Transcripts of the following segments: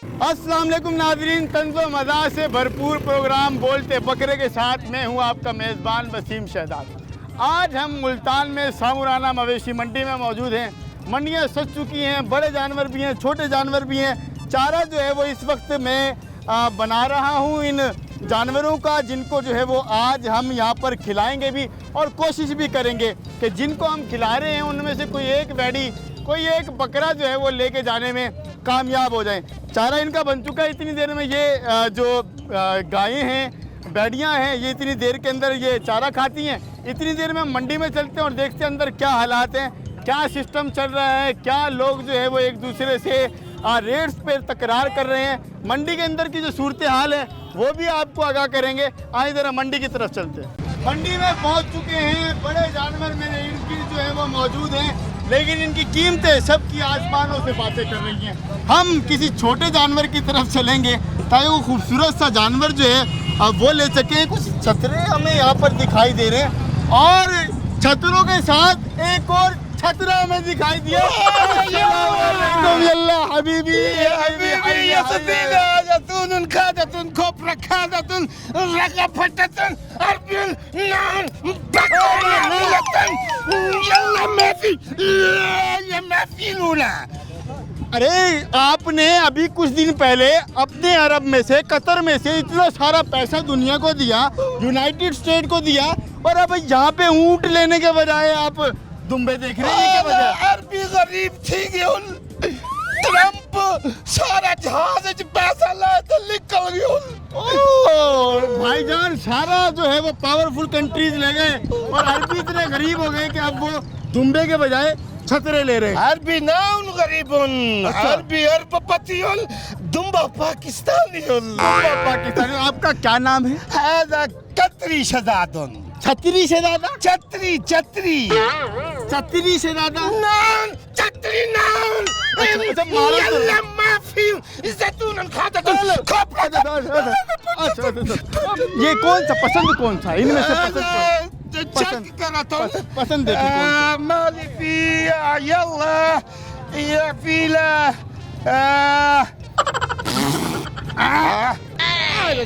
अस्सलाम वालेकुम नाज़रीन, तंज़ो मज़ा से भरपूर प्रोग्राम बोलते बकरे के साथ मैं हूँ आपका मेज़बान वसीम शहजाद। आज हम मुल्तान में सामुराना मवेशी मंडी में मौजूद हैं। मंडियाँ सज चुकी हैं, बड़े जानवर भी हैं, छोटे जानवर भी हैं। चारा जो है वो इस वक्त मैं बना रहा हूँ इन जानवरों का, जिनको जो है वो आज हम यहाँ पर खिलाएंगे भी और कोशिश भी करेंगे कि जिनको हम खिला रहे हैं उनमें से कोई एक बैडी, कोई एक बकरा जो है वो लेके जाने में कामयाब हो जाए। चारा इनका बन चुका है। इतनी देर में ये जो गायें हैं, बैडियाँ हैं, ये इतनी देर के अंदर ये चारा खाती हैं। इतनी देर में मंडी में चलते हैं और देखते हैं अंदर क्या हालात हैं, क्या सिस्टम चल रहा है, क्या लोग जो है वो एक दूसरे से रेट्स पे तकरार कर रहे हैं। मंडी के अंदर की जो सूरत हाल है वो भी आपको आगाह करेंगे। आइए ज़रा मंडी की तरफ चलते हैं। मंडी में पहुंच चुके हैं, बड़े जानवर मेरे इनकी जो है वो मौजूद हैं, लेकिन इनकी कीमतें सबकी आसमानों से बातें कर रही हैं। हम किसी छोटे जानवर की तरफ चलेंगे ताकि वो खूबसूरत सा जानवर जो है वो ले सकें। कुछ छतरे हमें यहाँ पर दिखाई दे रहे हैं और छतरों के साथ एक और छतरा हमें दिखाई दिया। हबीबी अरे आपने अभी कुछ दिन पहले अपने अरब में से, कतर में से इतना सारा पैसा दुनिया को दिया, यूनाइटेड स्टेट को दिया, और अब यहाँ पे ऊंट लेने के बजाय आप दुम्बे देख रहे हैं। अरबी गरीब थी ट्रम्प सारा जहाज पैसा लाया तो निकल गया। भाईजान सारा जो है वो पावरफुल कंट्रीज ले गए और अरबी इतने गरीब हो गए कि अब वो दुम्बे के बजाय छतरे ले रहे हैं। अरबी नाउन गरीबुन, अरबी अरबपति दुम्बा पाकिस्तानी। पाकिस्तानी। आपका क्या नाम है? कतरी शहजादुन। छतरी शहजादा? छतरी छतरी छतरी शहजादा नाउन, छतरी नाउन। यल्ला माफी जैतून खाता तुम। ये कौन सा पसंद, कौन सा इनमें से चेक करा तो पसंद है? माली फी यल्ला या फीला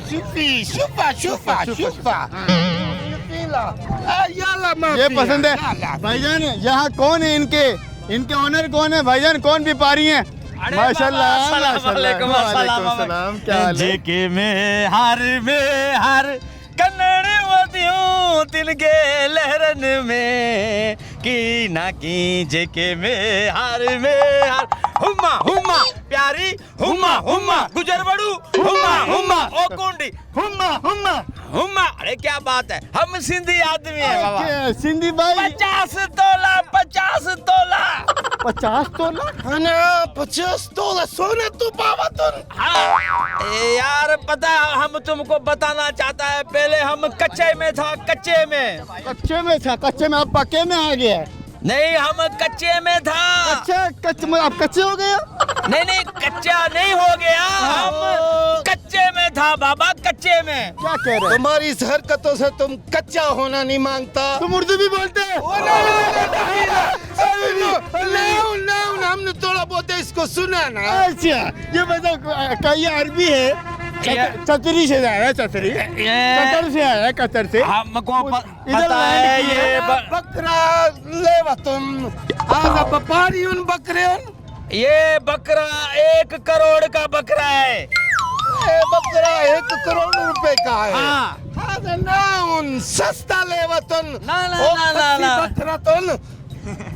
शूफी शूफा शूफा शूफा ये पसंद है। भाईजान यहाँ कौन है, इनके ऑनर कौन है भाईजान, कौन व्यापारी हैं? माशाल्लाह माशाल्लाह। क्या हाल है? जेके में हार कन्नड़ वदियों तिलगे लहरन में की ना की जेके में हार हुम्मा हुम्मा प्यारी हुम्मा हुम्मा गुजर बड़ू हुम्मा हुम्मा ओ कुंडी हुम्मा हुम्मा हुम्मा। अरे क्या बात है, हम सिंधी आदमी हैं बाबा। सिंधी भाई 50 तोला 50 तोला 50 तोला 50 तोला सोना तू बाबा तुम। हाँ यार पता है, हम तुमको बताना चाहता है, पहले हम कच्चे में था, कच्चे में अब पक्के में आ गया। नहीं हम कच्चे में था। कच्चे में आप कच्चे हो गए? नहीं कच्चा नहीं हो गया, हम कच्चे में था बाबा, कच्चे में। क्या कह रहे हो? तुम्हारी इस हरकतों से तुम कच्चा होना नहीं मांगता। तुम उर्दू भी बोलते हैं? हमने थोड़ा बहुत इसको सुना ना। अच्छा ये बताओ, क्या ये अरबी है? छतरी से आया, छतरी कतर से आया, कतर से। हमको पता है ये बकरा ले तुम आजा व्यापारी उन बकरे ये बकरा 1 करोड़ का बकरा है। ये बकरा 1 करोड़ रुपए का है। हाँ ना उन सस्ता ले वतन ना बकरा तुम।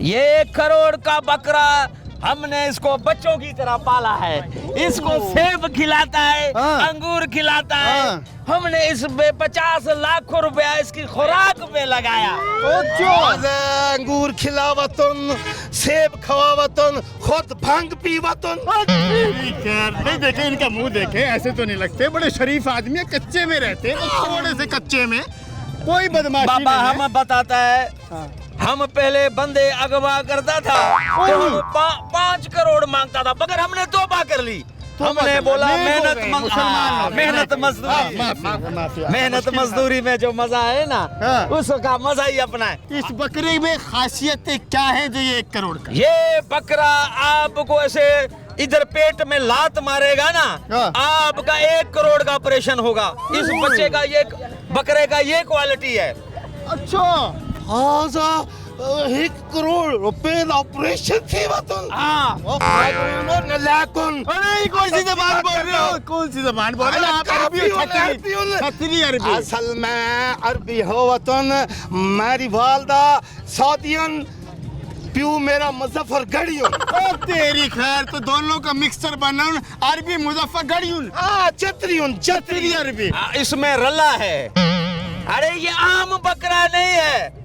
ये 1 करोड़ का बकरा, हमने इसको बच्चों की तरह पाला है। इसको सेब खिलाता है, अंगूर खिलाता है। हमने इस पे 50 लाख रुपया इसकी खुराक में लगाया। अंगूर खिलावतन, सेब खवावतन, खुद भांग पीवतन। नहीं देखे इनका मुंह देखे, ऐसे तो नहीं लगते, बड़े शरीफ आदमी है, कच्चे में रहते हैं, थोड़े से कच्चे में, कोई बदमाशी बाबा नहीं है। हम बताता है, हम पहले बंदे अगवा करता था तो हम 5 करोड़ मांगता था, मगर हमने तौबा कर ली। हमने बोला मेहनत मजदूरी में जो मजा है ना, उसका मजा ही अपना है। इस बकरे में खासियत क्या है जो ये 1 करोड़ का? ये बकरा आपको ऐसे इधर पेट में लात मारेगा ना, हाँ। आपका 1 करोड़ का ऑपरेशन होगा। इस बच्चे का ये बकरे का ये क्वालिटी है। अच्छा आजा 1 करोड़ रुपए ऑपरेशन थी वतन। हाँ नलाकुन। अरे कौन सी जबान बोल रहे हो? कौन सी जबान बोल रहे हो आप? अरबी छतरी अरबी। असल में अरबी हो वतन। मेरी वालदा सऊदियन, प्यू मेरा मुजफ्फरगढ़ियन। ओ तेरी खैर, तो दोनों का मिक्सचर बना अरबी मुजफ्फरगढ़ियन। चतरियन छतरी अरबी। इसमें रला है। अरे ये आम बकरा नहीं है,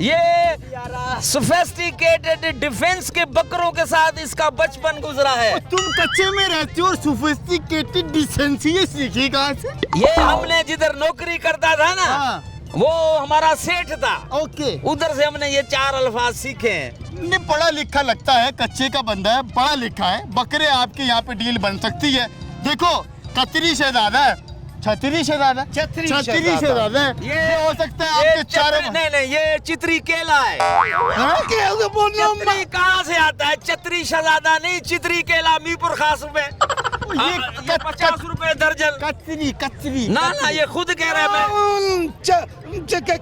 ये सोफिस्टिकेटेड डिफेंस के बकरों के साथ इसका बचपन गुजरा है। तुम कच्चे में रहते हो और सोफिस्टिकेटेड डिसेंसी ये सीखी कहाँ से? ये हमने जिधर नौकरी करता था ना, हाँ। वो हमारा सेठ था, ओके। उधर से हमने ये 4 अल्फाज सीखे हैं। ने पढ़ा लिखा लगता है, कच्चे का बंदा है, पढ़ा लिखा है। बकरे आपके यहाँ पे डील बन सकती है। देखो कतरी शहजादा है, छतरी शहजादा, छतरी शहजादा है। ये हो सकता है आपके चारों। नहीं, ये चित्री केला है। हाँ? चित्री कहाँ से आता है? चतरी शहजादा नहीं, चित्री केला मीरपुर खास में। ये 50 रुपए दर्जन। कतरी ना ये खुद कह रहे हैं।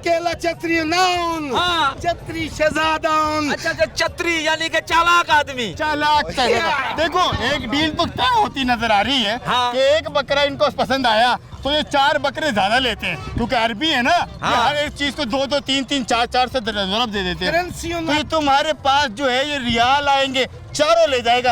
केला चतरी नाउन। हाँ। चतरी शहजादा। अच्छा, चतरी यानी कि चालाक आदमी। चालाक। देखो एक डील तो तय होती नजर आ रही है। हाँ। कि एक बकरा इनको पसंद आया तो ये 4 बकरे ज्यादा लेते हैं, क्योंकि अरबी है ना। हाँ। ये हर एक चीज को 2-2, 3-3, 4-4 से ज़रब दे देते हैं। करेंसी तो ये तुम्हारे पास जो है ये रियाल आएंगे, चारों ले जाएगा।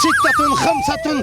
6 5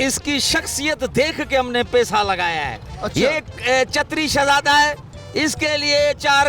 इसकी शख्सियत देख के हमने पैसा लगाया है। अच्छा। ये चतरी शहजादा है, इसके लिए 4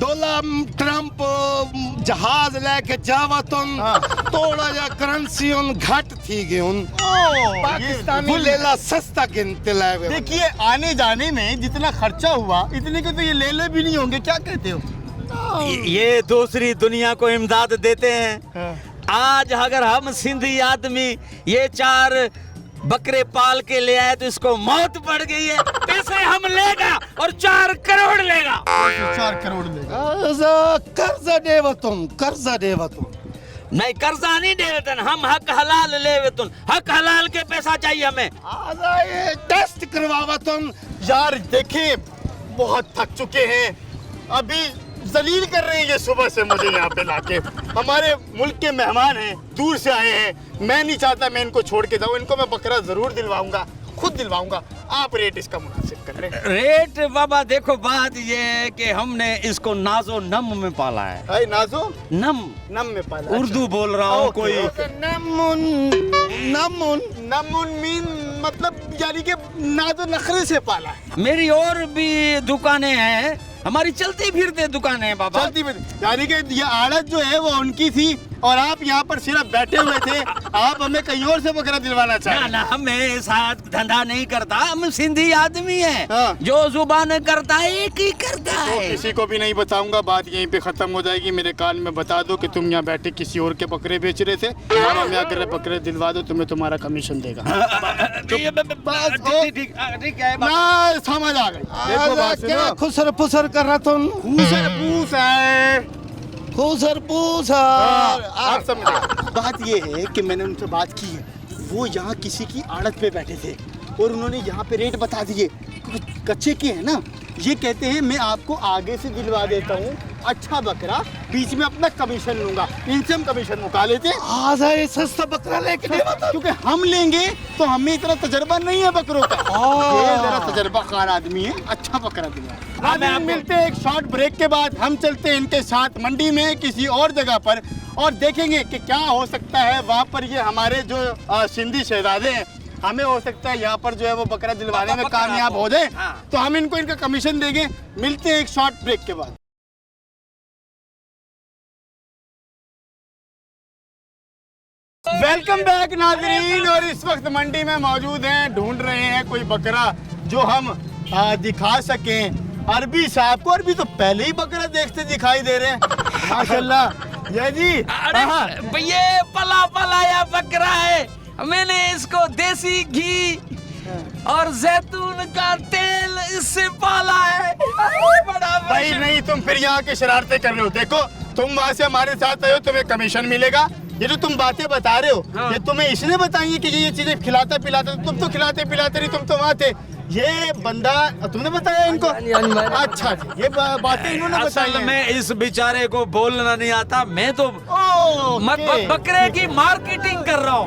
डोनाल्ड ट्रंप जहाज लेके जावतन थोड़ा या करेंसी घट थी गयुन। पाकिस्तानी लेला सस्ता गिनते लाए। देखिए आने जाने में जितना खर्चा हुआ इतने के तो ये ले भी नहीं होंगे। क्या कहते हो? ये दूसरी दुनिया को इमदाद देते हैं। आज अगर हम सिंधी आदमी ये 4 बकरे पाल के ले आए तो इसको मौत पड़ गई है। पैसे हम लेगा और 4 करोड़ लेगा। 4 करोड़ लेगा। कर्जा देवतुन, कर्जा देवतुन। नहीं, कर्जा नहीं दे वेतन, हम हक हलाल ले वेतन। हक हलाल के पैसा चाहिए हमें। ये टेस्ट करवावतुन। यार देखिए बहुत थक चुके हैं, अभी जलील कर रहे हैं ये सुबह से मुझे यहाँ पे लाके। हमारे मुल्क के मेहमान हैं, दूर से आए हैं। मैं नहीं चाहता मैं इनको छोड़ के जाऊँ। इनको मैं बकरा जरूर दिलवाऊंगा, खुद दिलवाऊंगा। आप रेट इसका मुनासिब कर रहे हैं। रेट बाबा देखो, बात ये है कि हमने इसको नाजो नम में पाला है। हाय नाजो नम में पाला। उर्दू बोल रहा हूँ। कोई नमुन नमुन नमुन मीन मतलब यानी कि नाजो नखरे से पाला है। मेरी और भी दुकानें हैं, हमारी चलती फिरते दुकानें हैं बाबा। चलती यानी कि ये आड़त जो है वो उनकी थी और आप यहाँ पर सिर्फ बैठे हुए थे। आप हमें कहीं और से बकरा दिलवाना चाहे? ना हमें साथ धंधा नहीं करता, हम सिंधी आदमी हैं। हाँ। जो जुबान करता है एक ही करता तो है। किसी को भी नहीं बताऊंगा, बात यहीं पे खत्म हो जाएगी। मेरे कान में बता दो कि तुम यहाँ बैठे किसी और के बकरे बेच रहे थे। और हमें अगर बकरे दिलवा दो तुम्हें तुम्हारा कमीशन देगा। ठीक है। ना समझ आ गई। देखो बात क्या सुनो। खुसर पुसर कर रहा तुम? पूसर पूस है। खुसर पुसर। आप समझे। बात ये है कि मैंने उनसे बात की है, वो यहाँ किसी की आड़त पे बैठे थे और उन्होंने यहाँ पे रेट बता दिए। कच्चे के हैं ना, ये कहते हैं मैं आपको आगे से दिलवा देता हूँ अच्छा बकरा, बीच में अपना कमीशन लूंगा। इनसे हम कमीशन मुका लेते हैं। आज ये सस्ता बकरा लेके देवा तो। क्योंकि हम लेंगे तो हमें इतना तजर्बा नहीं है बकरों का। ये जरा तजर्बाकार आदमी है, अच्छा बकरा दिलवा। हम मिलते हैं एक शॉर्ट ब्रेक के बाद। हम चलते हैं इनके साथ मंडी में किसी और जगह पर और देखेंगे कि क्या हो सकता है वहाँ पर। ये हमारे जो सिंधी शहजादे हैं, हमें हो सकता है यहाँ पर जो है वो बकरा दिलवाने में कामयाब हो जाए। तो हम इनको इनका कमीशन देंगे। मिलते हैं एक शॉर्ट ब्रेक के बाद। वेलकम बैक नाजरीन। और इस वक्त मंडी में मौजूद हैं, ढूंढ रहे हैं कोई बकरा जो हम दिखा सकें अरबी साहब को। अरबी तो पहले ही बकरा देखते दिखाई दे रहे हैं माशाल्लाह। ये जी ये पला पलाया बकरा है। मैंने इसको देसी घी और जैतून का तेल इससे पाला है। अरे बड़ा भाई नहीं, तुम फिर यहाँ के शरारतें कर रहे हो। देखो तुम वहाँ से हमारे साथ आए हो, तुम्हें कमीशन मिलेगा। ये जो तुम बातें बता रहे हो, ये तुम्हें इसने बताई है कि ये चीजें खिलाता पिलाता, तुम तो खिलाते पिलाते नहीं, तुम तो वहाँ थे। ये बंदा तुमने बताया इनको? अच्छा जी, ये बातें इन्होंने बताई असल हैं। में इस बेचारे को बोलना नहीं आता, मैं तो बकरे की मार्केटिंग कर रहा हूँ।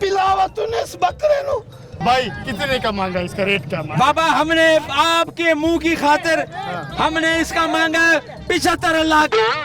पिलावतुन इस बकरे नु। भाई कितने का मांगा, इसका रेट क्या मांगा? बाबा हमने आपके मुंह की खातिर हमने इसका मांगा 75 लाख।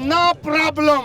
No problem.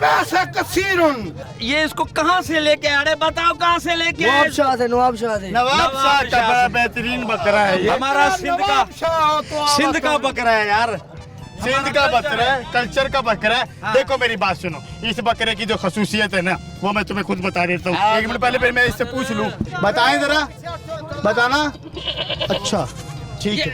पैसा कसीरुन। ये इसको कहाँ से लेके आ रहे, बताओ कहाँ से लेके आए? नवाब शाह का बड़ा बेहतरीन बकरा है ये। हमारा सिंध का बकरा है यार। सिंध का बकरा है, कल्चर का बकरा है। देखो मेरी बात सुनो, इस बकरे की जो खसूसियत है ना, वो मैं तुम्हें खुद बता देता हूँ। एक मिनट पहले फिर मैं इससे पूछ लूँ, बताएं जरा, बताना। अच्छा ठीक है।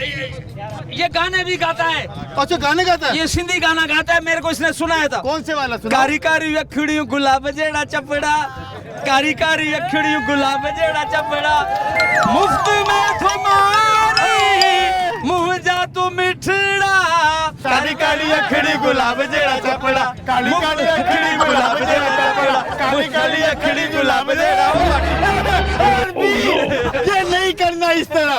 ये गाने भी गाता है, अच्छा गाने गाता है? ये सिंधी गाना गाता है, मेरे को इसने सुनाया था। कौन से वाला सुना? कारी कारी अखड़ियों गुलाब जेड़ा चपड़ा, कारी कारी अखड़ियों गुलाब जेड़ा चपड़ा, मुफ्त में तुम्हारी मुँह जा तू मिठड़ा, काली काली अखड़ी गुलाब जेड़ा चपड़ा, काली काली अखड़ी गुलाब जेड़ा चपड़ा, काली काली अखड़ी गुलाब जेड़ा। ये नहीं करना इस तरह,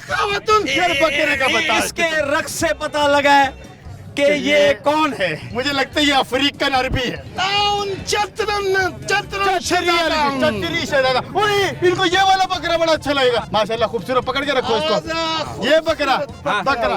खावतुन। यार बकरे का बता। इसके रक्स से पता लगा है कि ये कौन है। मुझे लगता है ये अफ्रीकन अरबी है। नाउन चतरन चतरी शहजादा। ओए, इनको ये वाला बकरा बड़ा अच्छा लगेगा। माशाल्लाह खूबसूरत, पकड़ के रखो इसको। ये बकरा बकरा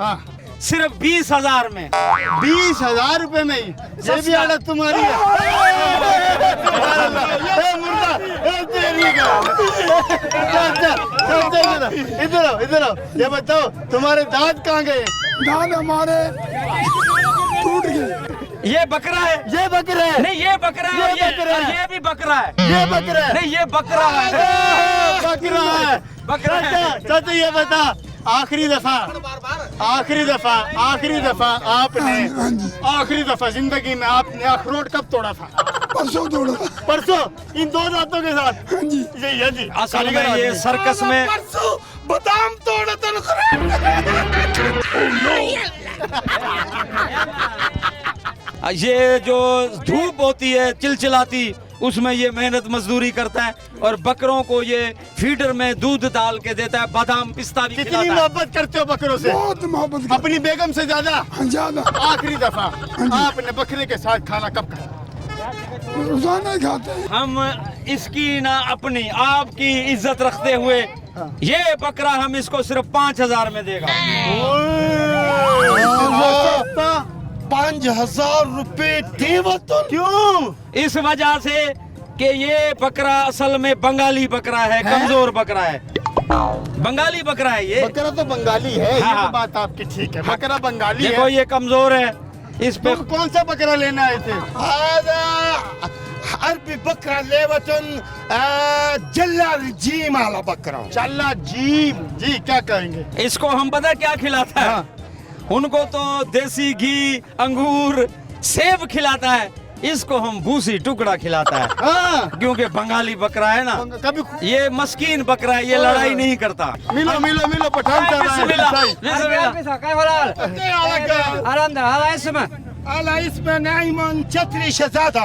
हाँ सिर्फ 20,000 में। 20,000 रुपए में ही ये भी आदत तुम्हारी है। ए मुर्दा, ए तेरी का। इधर आओ, इधर आओ। ये बताओ तुम्हारे दांत कहाँ गए? दांत हमारे टूट गए। ये बकरा है, ये बकरा है। नहीं ये बकरा है, ये बकरा है। ये भी बकरा है, ये बकरा है। नहीं ये बकरा है, बकरा है, बकरा है। चाचा ये बता, आखिरी दफा आखिरी दफा जिंदगी में आपने अखरोट कब तोड़ा था? परसों तोड़ा। परसों, इन दो दांतों के साथ? यही है जी। असल में ये सर्कस में परसों बादाम तोड़ा तो ये जो धूप होती है चिलचिलाती, उसमें ये मेहनत मजदूरी करता है और बकरों को ये फीडर में दूध डाल के देता है, बादाम पिस्ता भी कितनी खिलाता है। मोहब्बत करते हो बकरों से? बहुत मोहब्बत अपनी बेगम से ज्यादा? ज्यादा आखिरी दफा आपने बकरे के साथ खाना कब खाया? रोजाना ही खाते हैं। हम इसकी ना अपनी आपकी इज्जत रखते हुए ये बकरा हम इसको सिर्फ 5,000 में देगा। 5,000 रुपए देवतुन। क्यों? इस वजह से कि ये बकरा असल में बंगाली बकरा है, कमजोर बकरा है, बंगाली बकरा है ये। बकरा तो बंगाली है, ये हाँ। तो बात आपकी ठीक है। बकरा बंगाली देखो है। ये कमजोर है, इस पे तुम कौन सा बकरा लेने आए थे? अरबी बकरा लेवतुन जल्ला जीम आला बकरा। चल्ला जी क्या कहेंगे? इसको हम पता क्या खिलाता है? हाँ। उनको तो देसी घी, अंगूर, सेब खिलाता है, इसको हम भूसी टुकड़ा खिलाता है। हाँ। क्योंकि बंगाली बकरा है ना, कभी ये मस्कीन बकरा है, ये लड़ाई नहीं करता। मिलो पठान साहब। बिस्मिल्लाह, बिस्मिल्लाह। अला इसमें नाइमन छतरी शहजादा।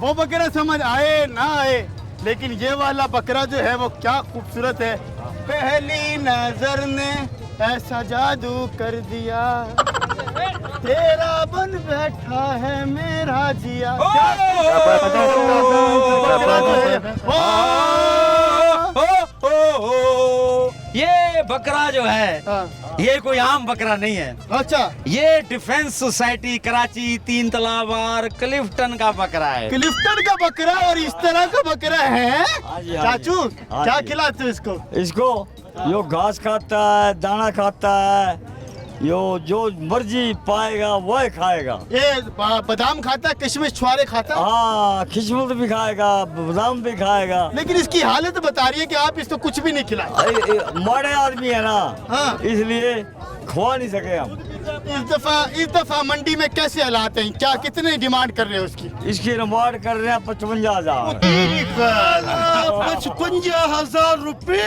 वो बकरा समझ आए ना आए, लेकिन ये वाला बकरा जो है वो क्या खूबसूरत है। पहली नजर ने ऐसा जादू कर दिया, तेरा बन बैठा है मेरा जिया। बकरा जो है, ये बकरा जो है हाँ। ये कोई आम बकरा नहीं है। अच्छा, ये डिफेंस सोसाइटी कराची 3 तलावार क्लिफ्टन का बकरा है। क्लिफ्टन का बकरा और इस तरह का बकरा है। हाँ जी, हाँ जी। चाचू हाँ क्या जी। खिलाते हो इसको? इसको यो घास खाता है, दाना खाता है, यो जो मर्जी पाएगा वह खाएगा। ये बादाम खाता है, किशमिश छुआरे खाता है। हाँ, किस्मत भी खाएगा, बादाम भी खाएगा। लेकिन इसकी हालत बता रही है कि आप इसको कुछ भी नहीं खिलाए। माड़े आदमी है ना, हाँ। इसलिए खवा नहीं सके हम। इस दफा मंडी में कैसे हालात हैं? क्या कितने डिमांड कर रहे हो उसकी? इसकी रिमांड कर रहे हैं 55,000। 55,000 रुपये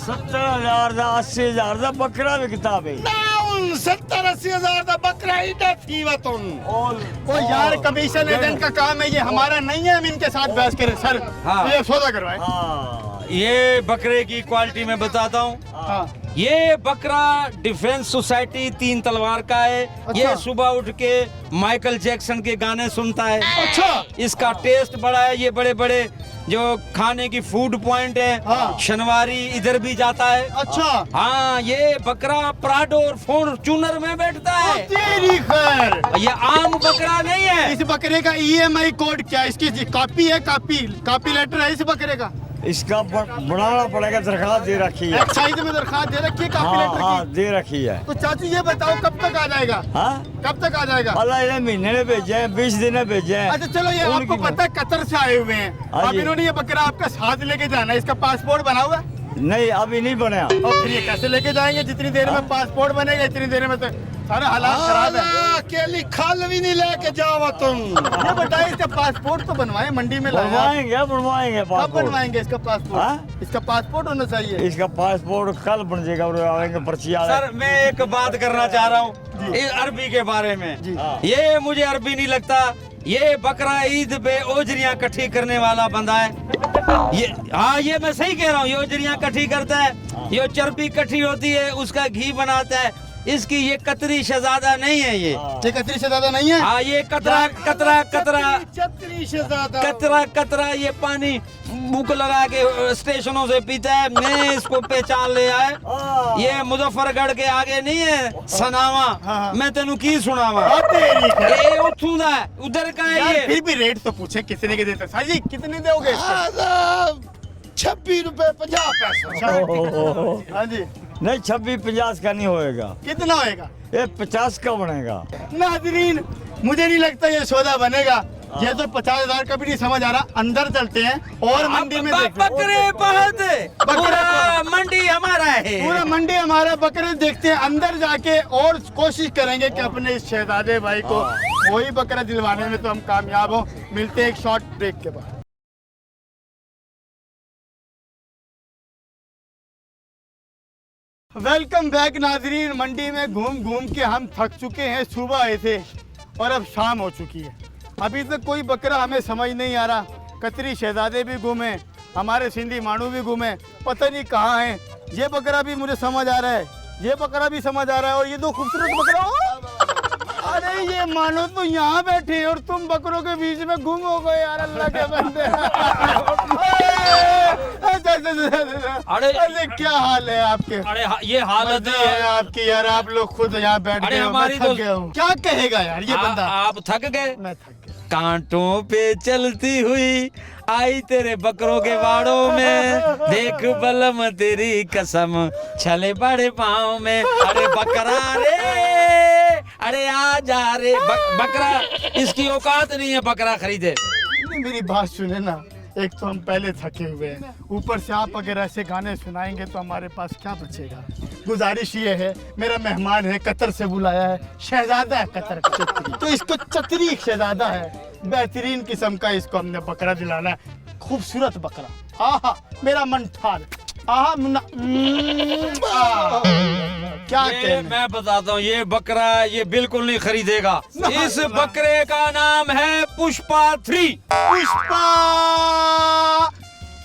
70,000 ਦਾ 80,000 ਦਾ ਬੱਕਰਾ ਵੀ ਕਿਤਾਬ ਹੈ। 70-80,000 का बकरा ही फीवतुन। ओ यार, कमीशन एजेंट का काम है, ये हमारा नहीं है। हम इनके साथ बहस करें सर। हाँ। ये सौदा करवाए। हाँ, ये बकरे की क्वालिटी मैं बताता हूँ। हाँ। ये बकरा डिफेंस सोसाइटी 3 तलवार का है। ये अच्छा। सुबह उठ के माइकल जैक्सन के गाने सुनता है। अच्छा। इसका टेस्ट बड़ा है। ये बड़े बड़े जो खाने की फूड पॉइंट है, हाँ। शनवारी इधर भी जाता है। अच्छा। हाँ, ये बकरा प्राडो और फॉर्च्यूनर में बैठता है। तेरी खैर, ये आम बकरा नहीं है। इस बकरे का EMI कोड क्या है? इसकी कॉपी है? कॉपी लेटर है इस बकरे का? इसका बनाना पड़ेगा, दरखास्त दे रखी है। एक्साइज में दरखास्त दे रखी है कॉपी हाँ, लेटर हाँ, की? दे रखी है। तो चाचू ये बताओ कब तक आ जाएगा? हाँ, कब तक आ जाएगा? अल्लाह इन्हें महीने ने भेजे हैं, 20 दिन ने भेजे हैं। अच्छा चलो, ये उनकी आपको पता है कतर से आए हुए हैं। हाँ अब जी। इन्होंने ये बकरा आपका साथ लेके जाना है। इसका पासपोर्ट बना हुआ है? नहीं, अभी नहीं बनाया। और फिर ये कैसे लेके जाएंगे? जितनी देर में पासपोर्ट बनेगा इतनी देर में तो सारा हालात खराब है। अकेली खाल भी नहीं लेके जाओ तुम। ये बताइए, इसका पासपोर्ट तो बनवाए, मंडी में लाया। बनवाएंगे कब पासपोर्ट। बनवाएंगे इसका पासपोर्ट? हाँ? इसका पासपोर्ट होना चाहिए। इसका पासपोर्ट कल बन जाएगा और आएंगे पर्ची आ। सर, मैं एक बात करना चाह रहा हूँ इस अरबी के बारे में। जी। ये मुझे अरबी नहीं लगता। ये बकरा ईद पे ओजरियां इकट्ठी करने वाला बंदा है। ये हाँ, ये मैं सही कह रहा हूँ। ये ओजरियां इकट्ठी करता है, ये चर्बी इकट्ठी होती है, उसका घी बनाता है। इसकी ये कतरी शहजादा नहीं है। ये कतरी से ज्यादा नहीं है। हाँ, ये कतरा कतरा कतरा छतरी से ज्यादा कतरा कतरा ये पानी मुंह लगा के स्टेशनों से पीता है। मैं इसको पहचान लिया है। ये मुजफ्फरगढ़ के आगे नहीं है सनावा। हाँ। मैं तेनू की सुनावा। तेरी खैर। ये उठू दा है, उधर का है यार, ये। फिर भी रेट तो पूछे कितने के देते? सर जी कितने दोगे इसके? 26 रुपए 50 पैसा। हाँ जी। नहीं, 26-50 का नहीं होएगा, कितना होएगा? ये 50 का बनेगा। नाज़रीन, मुझे नहीं लगता ये सौदा बनेगा। ये तो 50,000 का भी नहीं समझ आ रहा। अंदर चलते हैं और मंडी में देखते हैं। बकरे बहुत पूरा मंडी हमारा है। पूरा मंडी हमारा। बकरे देखते हैं अंदर जाके और कोशिश करेंगे कि अपने इस शहजादे भाई को वही बकरा दिलवाने में तो हम कामयाब हो। मिलते हैं एक शॉर्ट ब्रेक के बाद। वेलकम बैक नाजरीन। मंडी में घूम घूम के हम थक चुके हैं। सुबह आए थे और अब शाम हो चुकी है। अभी तक कोई बकरा हमें समझ नहीं आ रहा। कतरी शहजादे भी घूमे, हमारे सिंधी मानू भी घूमे, पता नहीं कहाँ हैं। ये बकरा भी मुझे समझ आ रहा है, ये बकरा भी समझ आ रहा है। और ये दो खूबसूरत बकरा, अरे ये मानो तो यहाँ बैठे और तुम बकरों के बीच में गुम हो गए यार। अल्लाह के बंदे। अरे क्या हाल है आपके? अरे ये हालत मजा है आपकी यार। आप लोग खुद यहाँ बैठ अरे गए हो, मैं हमारी थक तो- गया हूँ। क्या कहेगा यार ये बंदा? आप थक गए। मैं थक गया। कांटों पे चलती हुई आई तेरे बकरों के बाड़ों में, देख बलम तेरी कसम छले बड़े पाँव में। अरे बकरा रे, अरे आ जा रे बकरा। इसकी औकात नहीं है बकरा खरीदे। नहीं, मेरी बात सुने ना। एक तो हम पहले थके हुए हैं, ऊपर से आप अगर ऐसे गाने सुनाएंगे तो हमारे पास क्या बचेगा। गुजारिश ये है, मेरा मेहमान है, कतर से बुलाया है, शहजादा है कतर का, तो इसको चतरी शहजादा है, बेहतरीन किस्म का इसको हमने बकरा दिलाना है। खूबसूरत बकरा, आहा मेरा मन ठार, आहा क्या ये कहने। मैं बताता हूँ, ये बकरा ये बिल्कुल नहीं खरीदेगा। इस बकरे का नाम है पुष्पा 3। पुष्पा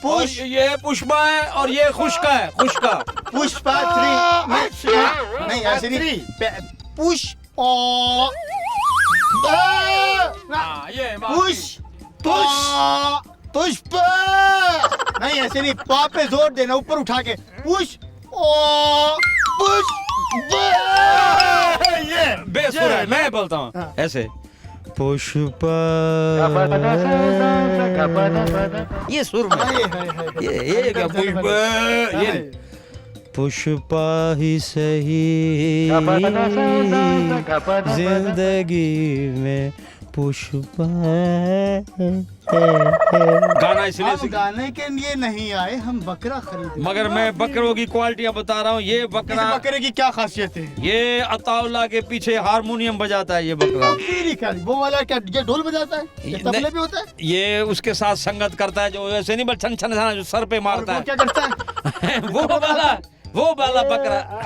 और ये पुष्पा है और ये खुशका है, खुशका। पुष्पा 3 नहीं ऐसे नहीं, पुष्प हाँ, ये पुष्प नहीं ऐसे नहीं, पाँव पे जोर देना, ऊपर उठा के पुश ओ पुश ये बेसुर है, मैं बोलता हूँ ऐसे पुष्प ये सुर में ये क्या पुष्प ये पुष्पा ही सही जिंदगी में पुष्पा गाना इसलिए हम गाने के लिए नहीं आए, हम बकरा खरीदे। मगर मैं बकरों की क्वालिटियां बता रहा हूँ। ये इस बकरा बकरे की क्या खासियत है? ये अताउल्ला के पीछे हारमोनियम बजाता है ये बकरा। तेरी क्या, वो वाला क्या ये ढोल बजाता है? ये तबले भी होता है? ये उसके साथ संगत करता है, जो ऐसे नहीं बस छन छन छन जो सर पे मारता वो है क्या करता है? वो वाला बकरा।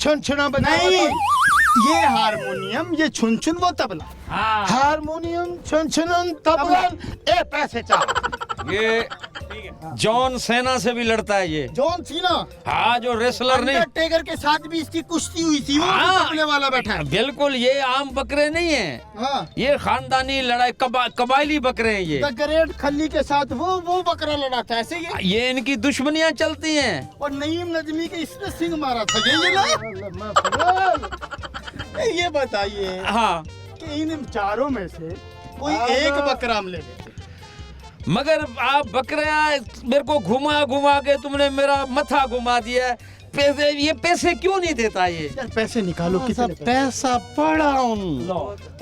छुनछुना नहीं, बजावतन ये हारमोनियम, ये छुन छुन, वो तबला। हारमोनियम छुनछुनन तबलन ए पैसे चाह ये जॉन सेना से भी लड़ता है ये। जॉन सीना, हाँ, जो रेसलर नहीं। अंडरटेकर के साथ भी इसकी कुश्ती हुई थी, वो हाँ। तबले वाला बैठा है। बिल्कुल, ये आम बकरे नहीं है, हाँ, ये खानदानी लड़ाई कबायली बकरे हैं ये। द ग्रेट खली के साथ वो बकरा लड़ा था ऐसे ये इनकी दुश्मनियां चलती हैं। और नईम नजमी के इसने सिंह मारा था ये ना। ये बताइए हाँ, कि इन चारों में से कोई एक बकरा हम ले लेते। मगर आप बकरा मेरे को घुमा घुमा के तुमने मेरा मथा घुमा दिया। पैसे, ये पैसे क्यों नहीं देता ये? यार पैसे निकालो, कितने पैसे? पैसा पड़ाउन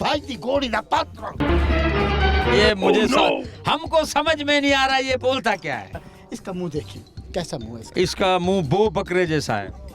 भाई दी घोड़ी दा पत्र। ये मुझे हमको समझ में नहीं आ रहा ये बोलता क्या है। इसका मुंह देखिए, कैसा मुंह है इसका? इसका मुंह बो बकरे जैसा है।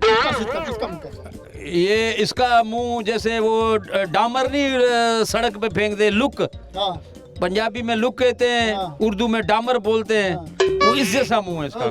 इसका मुंह कैसा है? ये इसका मुंह जैसे वो डामर नहीं सड़क पे फेंक दे, लुक। हाँ, पंजाबी में लुक कहते हैं, हाँ। उर्दू में डामर बोलते हैं। वो इस जैसा मुंह है इसका।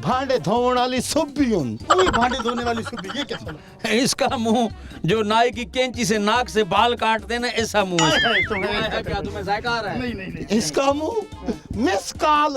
भांडे धोने वाली सुबियन है? कोई भांडे धोने वाली सुबी, ये कैसा लगा? इसका मुंह जो नाई की कैंची से नाक से बाल काटते हैं ना, ऐसा मुंह है इसका। क्या तुम्हें जायका आ रहा है? नहीं नहीं नहीं, इसका मुंह मिसकाल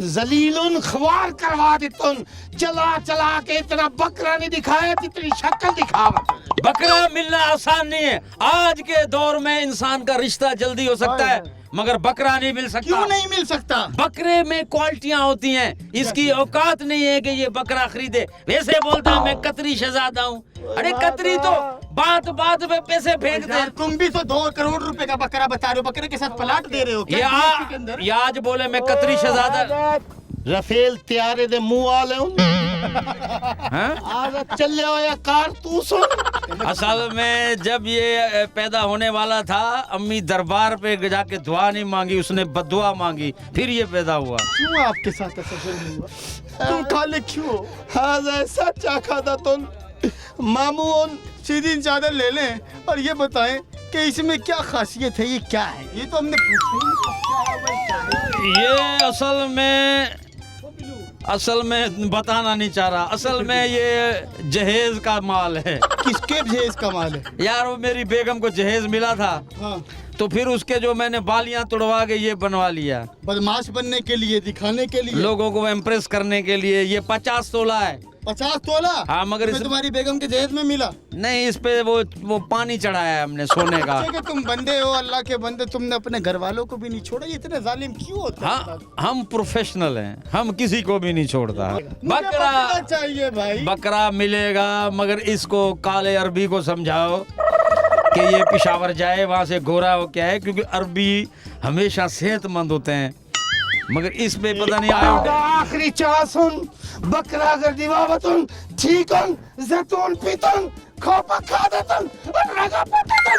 जलीलुन ख्वार करवा देतन चला चला के इतना बकरा नहीं दिखाया जितनी शक्ल दिखावत। बकरा मिलना आसान नहीं है। आज के दौर में इंसान का रिश्ता जल्दी हो सकता है, मगर बकरा नहीं मिल सकता। क्यों नहीं मिल सकता? बकरे में क्वालिटियां होती हैं, इसकी औकात नहीं है कि ये बकरा खरीदे। वैसे बोलता है मैं कतरी शहजादा हूँ। अरे कतरी तो बात बात पे पैसे फेंक दे। यार तुम भी तो 2 करोड़ रुपए का बकरा बता रहे हो, बकरे के साथ प्लाट दे रहे हो क्या DSP के अंदर? ये आज बोले मैं कतरी शहजादा। रफेल त्यारे दे मुंह वाले हाँ? आजा चले होया कारतूस असल में जब ये पैदा होने वाला था, अम्मी दरबार पे जाके दुआ नहीं मांगी, उसने बद्दुआ मांगी, फिर ये पैदा हुआ। क्यों आपके साथ ऐसा जुल्म हुआ? तुम काले क्यों? हाजा सच्चा खादा तुम मामून सीधी चादर ले लें और ये बताएं कि इसमें क्या खासियत है, ये क्या है? ये तो हमने पूछा ही नहीं। ये असल में बताना नहीं चाह रहा। असल में ये जहेज का माल है। किसके जहेज का माल है? यार वो मेरी बेगम को जहेज मिला था, हाँ, तो फिर उसके जो मैंने बालियां तुड़वा के ये बनवा लिया, बदमाश बनने के लिए, दिखाने के लिए, लोगों को इम्प्रेस करने के लिए। ये 50 तोला है। 50 तोला? हाँ, मगर तुम्हें तुम्हारी बेगम के जहेज में मिला? नहीं, इस पे वो पानी चढ़ाया है हमने सोने का। अच्छा कि तुम बंदे हो, अल्लाह के बंदे, तुमने अपने घर वालों को भी नहीं छोड़ा। ये इतने जालिम क्यों होते हैं? हाँ, हम प्रोफेशनल हैं, हम किसी को भी नहीं छोड़ता। मुझे बकरा चाहिए भाई। बकरा मिलेगा, मगर इसको काले अरबी को समझाओ कि ये पिशावर जाए, वहां से गोरा हो क्या है, क्योंकि अरबी हमेशा सेहतमंद होते हैं। मगर इस पे पता नहीं आया। आखिरी चासुन बकरा अगर दीवावतुन ठीकन जैतून पीतन खोपा खादतन और रगा पटतन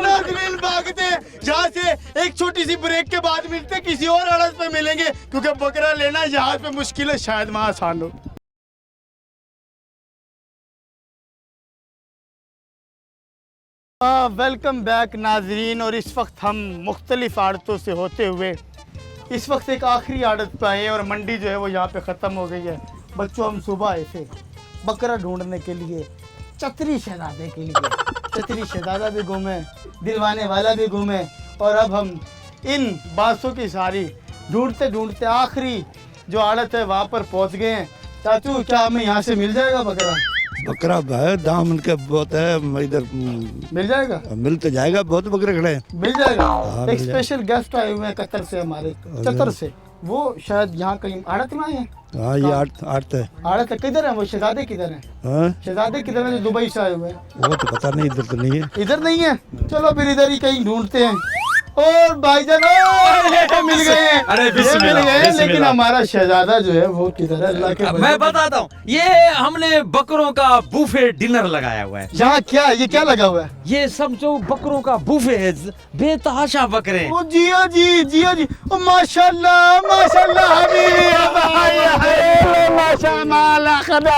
नाज़रीन भागते जहाँ से एक छोटी सी ब्रेक के बाद मिलते, किसी और अड़स पे मिलेंगे, क्योंकि बकरा लेना जहाज पे मुश्किल है, शायद वहाँ आसान हो। वेलकम बैक नाजरीन। और इस वक्त हम मुख्तलिफ आड़तों से होते हुए इस वक्त एक आखिरी आड़त पे आए हैं, और मंडी जो है वो यहाँ पे ख़त्म हो गई है। बच्चों, हम सुबह आए थे बकरा ढूंढने के लिए, चतरी शहजादे के लिए। चतरी शहजादा भी घूमे, दिलवाने वाला भी घूमे, और अब हम इन बासों की सारी ढूंढते ढूंढते आखिरी जो आड़त है वहाँ पर पहुँच गए हैं। चाचू क्या हमें यहाँ से मिल जाएगा बकरा? बकरा है, दाम उनके बहुत है, इधर मिल जाएगा? मिल तो जाएगा, बहुत बकरे खड़े हैं। मिल जाएगा। हाँ, एक मिल स्पेशल गेस्ट आए हुए हैं कतर से, हमारे कतर से, वो शायद यहाँ कहीं आड़त में आए हैं। हाँ ये आठ है। आड़त है किधर है? वो शहजादे किधर है? हाँ शहजादे किधर है जो दुबई से आए हुए हैं? वो तो पता नहीं, इधर तो नहीं है। इधर नहीं है, चलो फिर इधर ही कहीं ढूंढते हैं। और भाईजान ये मिल गए हैं, अरे ये बिस्मिल्लाह, मिल गए हैं, लेकिन बिस्मिल्लाह। हमारा शहजादा जो है वो किधर है? अल्लाह के अब बंदे। मैं बताता हूँ, ये हमने बकरों का बुफे डिनर लगाया हुआ है। यहाँ क्या ये क्या लगा हुआ है? ये सब जो बकरों का बुफे है, बेतहाशा बकरे हैं। ओ जिया जी, जिया जी, ओ माशाल्लाह माशाल्लाह हबीबी या भाई है माशाल्लाह खदा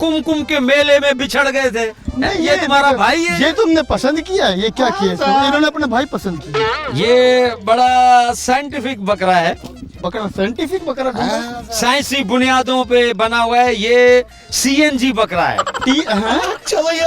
कुमकुम के मेले में बिछड़ गए थे। ये तुम्हारा भाई है। ये तुमने पसंद किया? ये क्या किया? इन्होंने अपने भाई पसंद किया। ये बड़ा साइंटिफिक बकरा है, बकरा साइंटिफिक बकरा ढूंढा? साइंसी बुनियादों पे बना हुआ है। ये सीएनजी बकरा है। चलो ये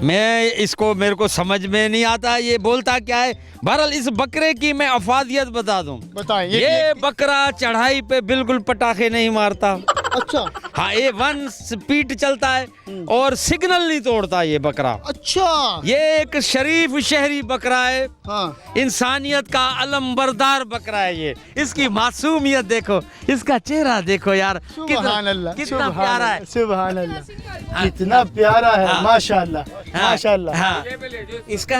मैं इसको मेरे को समझ में नहीं आता ये बोलता क्या है। बहरहाल इस बकरे की मैं अफादियत बता दूं। बताएं ये बकरा चढ़ाई पे बिल्कुल पटाखे नहीं मारता। अच्छा हाँ, ये 1 स्पीड चलता है और सिग्नल नहीं तोड़ता ये बकरा। अच्छा ये एक शरीफ शहरी बकरा है, हाँ इंसानियत का अलमबरदार बकरा है ये। इसकी मासूमियत देखो, इसका चेहरा देखो यार, सुभान अल्लाह, कितना सुभान प्यारा है। अल्लाह, सुभान अल्लाह, कितना प्यारा है। हाँ। माशाल्लाह हाँ, माशाल्लाह। हाँ, इसका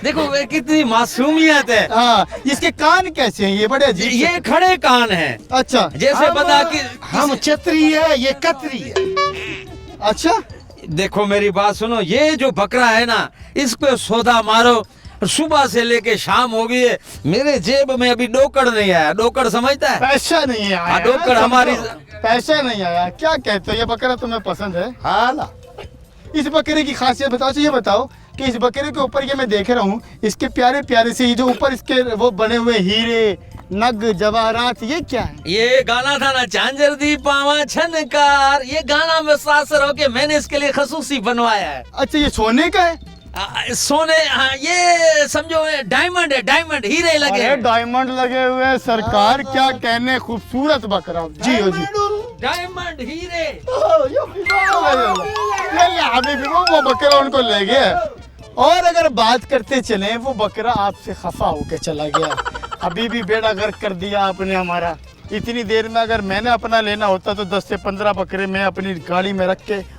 देखो वे कितनी मासूमियत है। हाँ, इसके कान कैसे हैं? ये बड़े अजीब से- ये खड़े कान हैं, अच्छा जैसे बता कि हम छतरी है, ये कतरी है। अच्छा देखो मेरी बात सुनो, ये जो बकरा है ना, इस पे सौदा मारो, सुबह से लेके शाम हो गई है, मेरे जेब में अभी डोकड़ नहीं आया। डोकड़ समझता है? पैसा नहीं आया। हाँ, डोकड़ हमारी- पैसा नहीं आया। क्या कहते हो? ये बकरा तुम्हें पसंद है? हाला इस बकरे की खासियत बताओ। अच्छा, ये बताओ कि इस बकरे के ऊपर ये मैं देख रहा हूँ, इसके प्यारे प्यारे से ये जो ऊपर इसके वो बने हुए हीरे नग जवाहरात, ये क्या है? ये गाना था ना, झांझर दी पावा छनकार, ये गाना में सासर होके मैंने इसके लिए खसूसी बनवाया है। अच्छा, ये सोने का है? सोने, हाँ, ये समझो डायमंड है, डायमंड हीरे लगे अरे हैं। डायमंड लगे हुए हैं सरकार, क्या कहने, खूबसूरत बकरा। जी हो जी। डायमंड हीरे। हबीबी वो बकरा उनको ले गया। और अगर बात करते चले, वो बकरा आपसे खफा होके चला गया। हबीबी बेड़ा गर्क कर दिया आपने हमारा। इतनी देर में अगर मैंने अपना लेना होता तो 10 से 15 बकरे मैं अपनी गाड़ी में रख के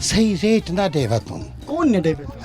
सही रेट ना दे वतन। कौन ने डेबे?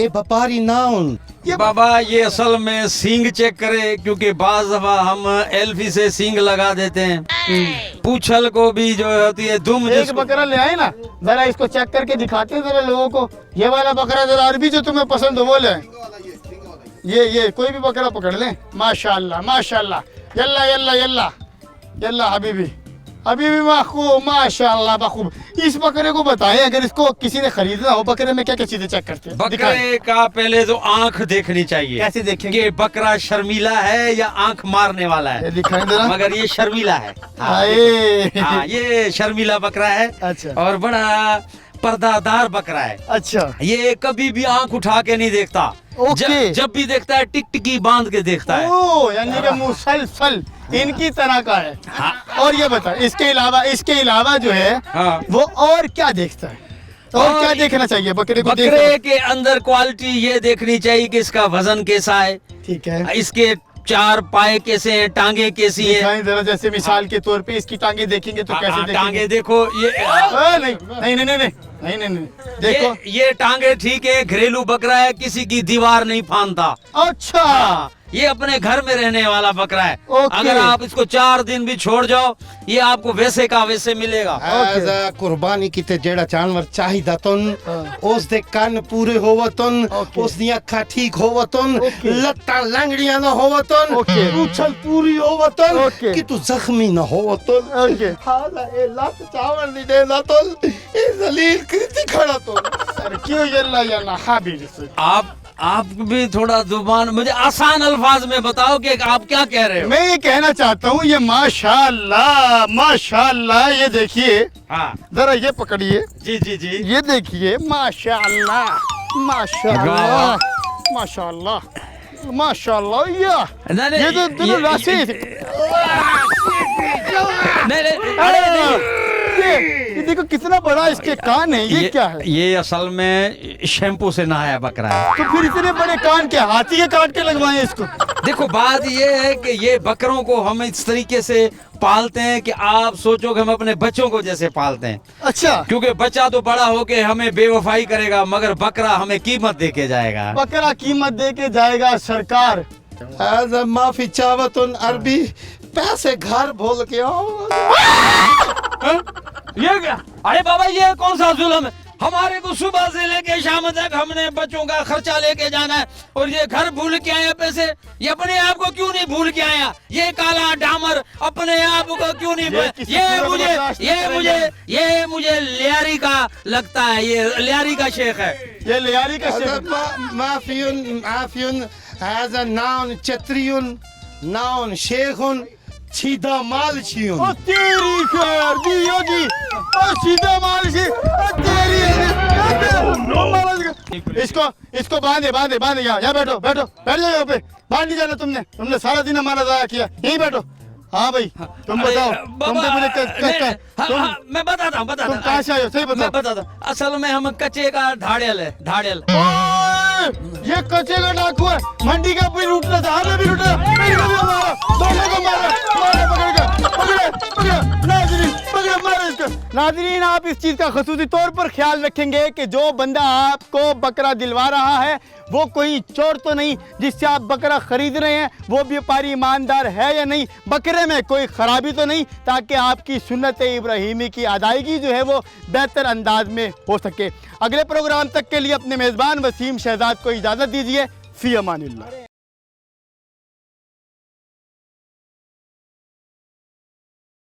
व्यापारी नाउन। ये बाबा, ये असल में सींग चेक करे, क्योंकि बाज दफा हम एल्फी से सींग लगा देते हैं। पूछल को भी जो होती है दुम, एक जिसको बकरा ले आए ना, जरा इसको चेक करके दिखाते हैं जरा लोगों को। ये वाला बकरा जरा अरबी जो तुम्हें पसंद हो वो ले। ये कोई भी बकरा पकड़ ले। माशाल्लाह माशाल्लाह, यल्ला यल्ला यल्ला यल्ला हबीबी, हबीबी माखूब, माशाल्लाह बखूब। इस बकरे को बताएं, अगर इसको किसी ने खरीदना हो, बकरे में क्या क्या चीजें चेक करते हैं? दिखाएं। बकरे का पहले तो आंख देखनी चाहिए। कैसे देखेंगे? कि बकरा शर्मीला है या आंख मारने वाला ये है। दिखाएं जरा। मगर ये शर्मीला है। हाँ, आए। हाँ, ये शर्मीला बकरा है। अच्छा। और बड़ा पर्दादार बकरा है। अच्छा ये कभी भी आंख उठा के नहीं देखता। ओके। जब भी देखता है टिकटिकी बांध के देखता है। ओ, यानी कि मुसलसल इनकी तरह का है। हाँ। और ये बता, इसके अलावा जो है हाँ। वो और क्या देखता है? और क्या देखना चाहिए बकरे को? बकरे के अंदर क्वालिटी ये देखनी चाहिए कि इसका वजन कैसा है, ठीक है। इसके 4 पाए कैसे हैं, टांगे कैसी है। दिखाएं जरा, जैसे मिसाल के तौर पे इसकी टांगे देखेंगे तो कैसे देखेंगे? टांगे देखो ये। नहीं नहीं नहीं नहीं नहीं नहीं नहीं, देखो। ये टांगे ठीक है, घरेलू बकरा है, किसी की दीवार नहीं फांदता। अच्छा। हाँ, ये अपने घर में रहने वाला बकरा है। ओके। अगर आप इसको 4 दिन भी छोड़ जाओ, ये आपको वैसे का वैसे मिलेगा। एज कुर्बानी किते जेड़ा जानवर चाहिदा तुन उस दे कान पूरे होवतन, उस दी अखा ठीक होवतन, लत्ता लंगड़ियां ना होवतन, उछल पूरी होवतन, कि तू जख्मी ना होवतन। ओके। हाला ए लत चावल नहीं देना तुन, ए जलील कृति खड़ा तुन। सर क्यों यल्ला हाबिर से? आप भी थोड़ा जुबान मुझे आसान अल्फाज में बताओ कि आप क्या कह रहे हो। मैं ये कहना चाहता हूँ, ये माशाल्लाह माशाल्लाह, ये देखिए हाँ जरा ये पकड़िए, जी जी जी। ये देखिए माशाल्लाह माशाल्लाह माशाल्लाह माशाल्लाह, ये तो दोनों राशि। नहीं, अरे ये देखो कितना बड़ा इसके कान है, ये क्या है? ये असल में शैम्पू से नहाया बकरा है। तो फिर इतने बड़े कान के हाथी के काट के लगवाए इसको? देखो बात ये है कि ये बकरों को हम इस तरीके से पालते हैं कि आप सोचो कि हम अपने बच्चों को जैसे पालते हैं। अच्छा। क्योंकि बच्चा तो बड़ा होके हमें बेवफाई करेगा, मगर बकरा हमें कीमत दे के जाएगा। बकरा कीमत दे के जाएगा सरकार। एज माफी चावतन अरबी, पैसे घर भूल के आओ। ये क्या? अरे बाबा ये कौन सा जुल्म है? हमारे को सुबह से लेके शाम तक हमने बच्चों का खर्चा लेके जाना है, और ये घर भूल के आया पैसे। ये अपने आप को क्यों नहीं भूल के आया? ये काला डामर अपने आप को क्यों नहीं भूल? ये मुझे लियारी का लगता है, ये लियारी का शेख है। ये लियारी का शेख। माफियुन एज अ नाउन चत्रियुन, नाउन शेखुन, सीधा माल छियुन। ओ तेरी खैर जी योगी, ओ सीधा माल से, ओ तेरी इसको बांधे यहाँ बैठो बैठ जाओ यहाँ पे। बाहर नहीं जाना तुमने सारा दिन हमारा जाया किया, यहीं बैठो। हाँ भाई तुम बताओ, तुम पे मुझे मैं बताता हूँ तुम कहाँ से आए हो, सही मैं बताओ। बताता हूँ। असल में हम कच्चे का ढाड़ेल है, ढाड़ेल। ये कच्चे का डाकू है, मंडी का भी लूटना था, हमें भी लूटना, मेरे को भी मारा, दोनों को पकड़ा मारा इसको। नाज़रीन, आप इस चीज का खसूसी तौर पर ख्याल रखेंगे कि जो बंदा आपको बकरा दिलवा रहा है वो कोई चोर तो नहीं, जिससे आप बकरा खरीद रहे हैं वो व्यापारी ईमानदार है या नहीं, बकरे में कोई खराबी तो नहीं, ताकि आपकी सुन्नत इब्राहिमी की अदायगी जो है वो बेहतर अंदाज में हो सके। अगले प्रोग्राम तक के लिए अपने मेज़बान वसीम शहजाद को इजाज़त दीजिए। फ़ी अमानिल्लाह।